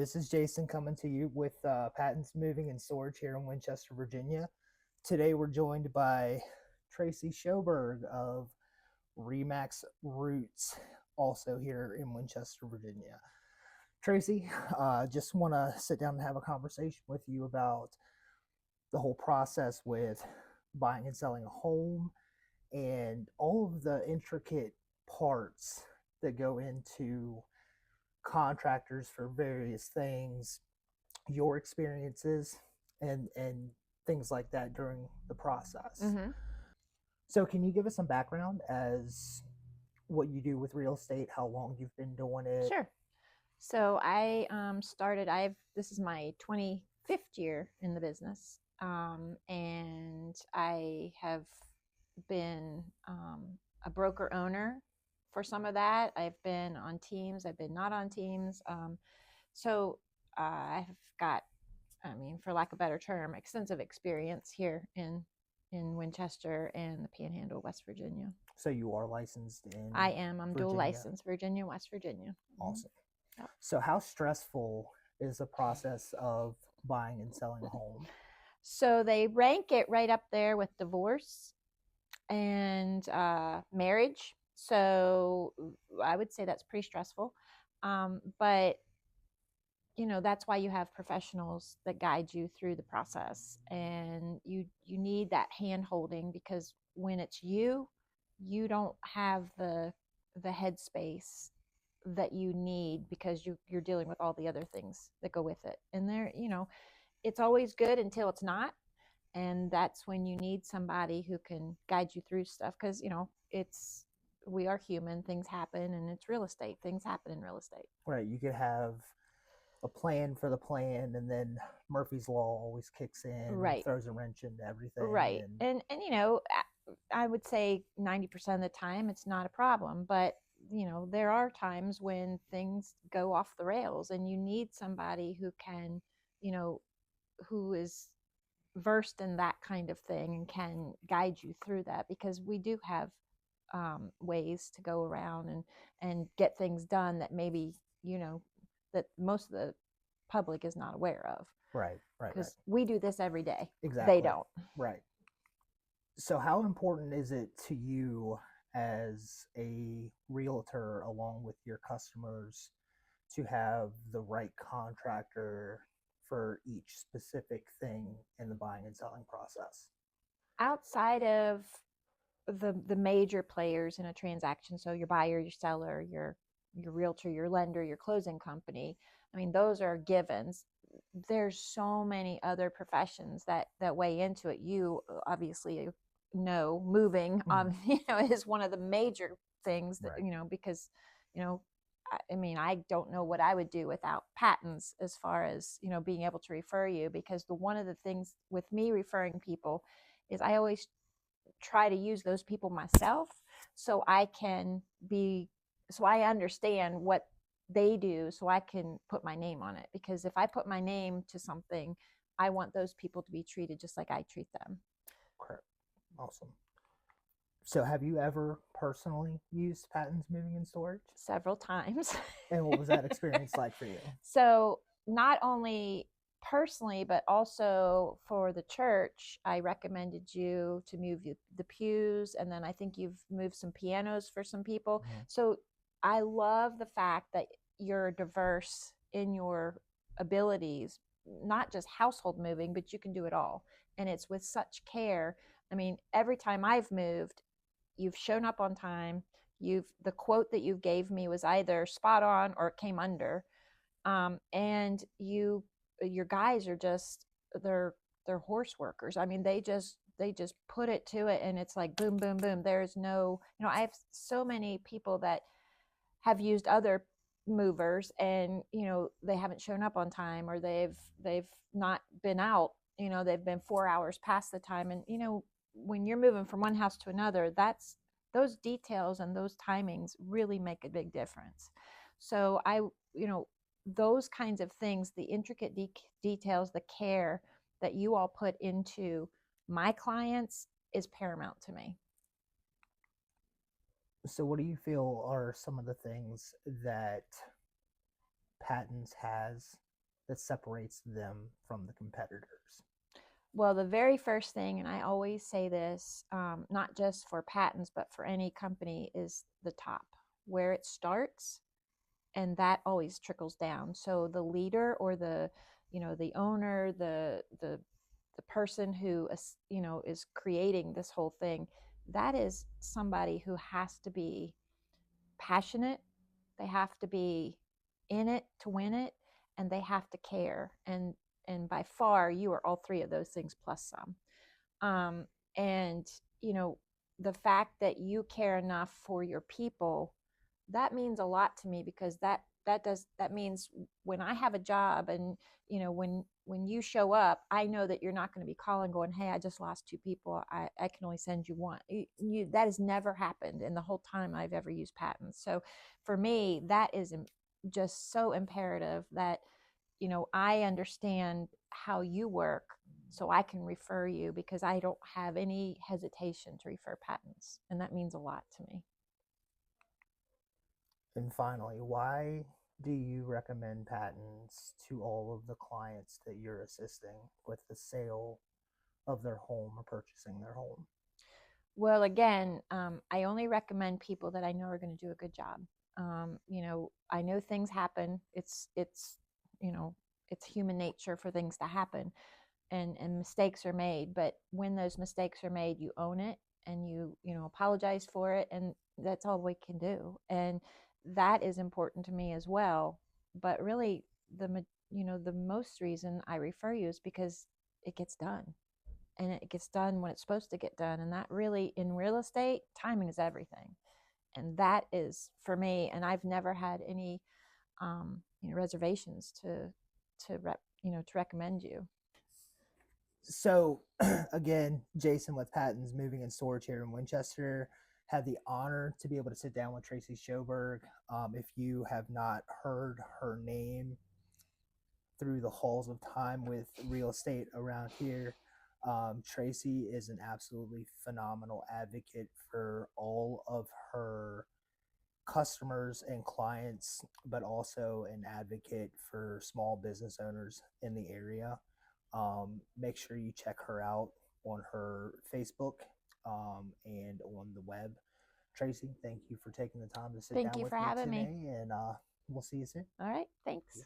this is Jason coming to you with Patents Moving and Storage here in Winchester, Virginia. Today we're joined by Tracy Schoberg of Remax Roots, also here in Winchester, Virginia. Tracy, just want to sit down and have a conversation with you about the whole process with buying and selling a home and all of the intricate parts that go into contractors for various things, your experiences, and things like that during the process. Mm-hmm. So can you give us some background as what you do with real estate, how long you've been doing it? Sure. So I started. This is my 25th year in the business, and I have been a broker owner for some of that. I've been on teams. I've been not on teams. So I've got, for lack of a better term, extensive experience here in Winchester and the Panhandle, West Virginia. So you are licensed in I am. I'm dual Virginia? licensed, Virginia, West Virginia. Awesome. Yep. So how stressful is the process of buying and selling a home? So they rank it right up there with divorce and marriage. So I would say that's pretty stressful. But that's why you have professionals that guide you through the process, and you need that hand holding, because when it's you don't have the headspace that you need, because you're dealing with all the other things that go with it. And it's always good until it's not. And that's when you need somebody who can guide you through stuff, because we are human, things happen, and it's real estate, things happen in real estate. Right. You could have a plan for the plan, and then Murphy's Law always kicks in, right, throws a wrench into everything. Right. And I would say 90% of the time it's not a problem, but there are times when things go off the rails, and you need somebody who can, who is versed in that kind of thing and can guide you through that, because we do have ways to go around and get things done that maybe that most of the public is not aware of. Right. Because we do this every day. Exactly. They don't. Right. So how important is it to you as a realtor, along with your customers, to have the right contractor for each specific thing in the buying and selling process? Outside of the major players in a transaction, so your buyer, your seller, your realtor, your lender, your closing company, those are givens. There's so many other professions that weigh into it. You obviously know moving is one of the major things that, right. Because I don't know what I would do without patents, as far as being able to refer you, because one of the things with me referring people is I always try to use those people myself, so I understand what they do, so I can put my name on it. Because if I put my name to something, I want those people to be treated just like I treat them. Correct. Awesome. So have you ever personally used Patents Moving and Storage? Several times. And what was that experience like for you? So not only personally, but also for the church, I recommended you to move the pews, and then I think you've moved some pianos for some people. Mm-hmm. So I love the fact that you're diverse in your abilities, not just household moving, but you can do it all. And it's with such care. Every time I've moved, you've shown up on time. The quote that you gave me was either spot on or it came under. And your guys are just, they're horse workers. They just put it to it, and it's like boom, boom, boom. There's no, I have so many people that have used other movers, and they haven't shown up on time, or they've not been out, they've been 4 hours past the time. And when you're moving from one house to another, those details and those timings really make a big difference. So those kinds of things, the intricate details, the care that you all put into my clients is paramount to me. So what do you feel are some of the things that Patents has that separates them from the competitors? Well, the very first thing, and I always say this, not just for patents, but for any company, is the top, where it starts, and that always trickles down. So the leader or the owner, the person who is creating this whole thing, that is somebody who has to be passionate. They have to be in it to win it, and they have to care. And by far, you are all three of those things plus some. And you know, the fact that you care enough for your people, that means a lot to me, because that means when I have a job, and when you show up, I know that you're not going to be calling going, hey, I just lost two people, I can only send you one. That has never happened in the whole time I've ever used patents. So for me, that is just so imperative that I understand how you work, so I can refer you, because I don't have any hesitation to refer patents. And that means a lot to me. And finally, why do you recommend patents to all of the clients that you're assisting with the sale of their home or purchasing their home? Well, again, I only recommend people that I know are going to do a good job. I know things happen. You know, it's human nature for things to happen, and mistakes are made. But when those mistakes are made, you own it, and you apologize for it, and that's all we can do. And that is important to me as well. But really, the most reason I refer you is because it gets done, and it gets done when it's supposed to get done. And that really, in real estate, timing is everything. And that is for me. And I've never had any reservations to recommend you. So, again, Jason with Patents Moving and Storage here in Winchester. Had the honor to be able to sit down with Tracy Schoberg. If you have not heard her name through the halls of time with real estate around here, Tracy is an absolutely phenomenal advocate for all of her customers and clients, but also an advocate for small business owners in the area. Make sure you check her out on her Facebook and on the web. Tracy, thank you for taking the time to sit Thank down you with for me having me. today, and we'll see you soon. All right. Thanks.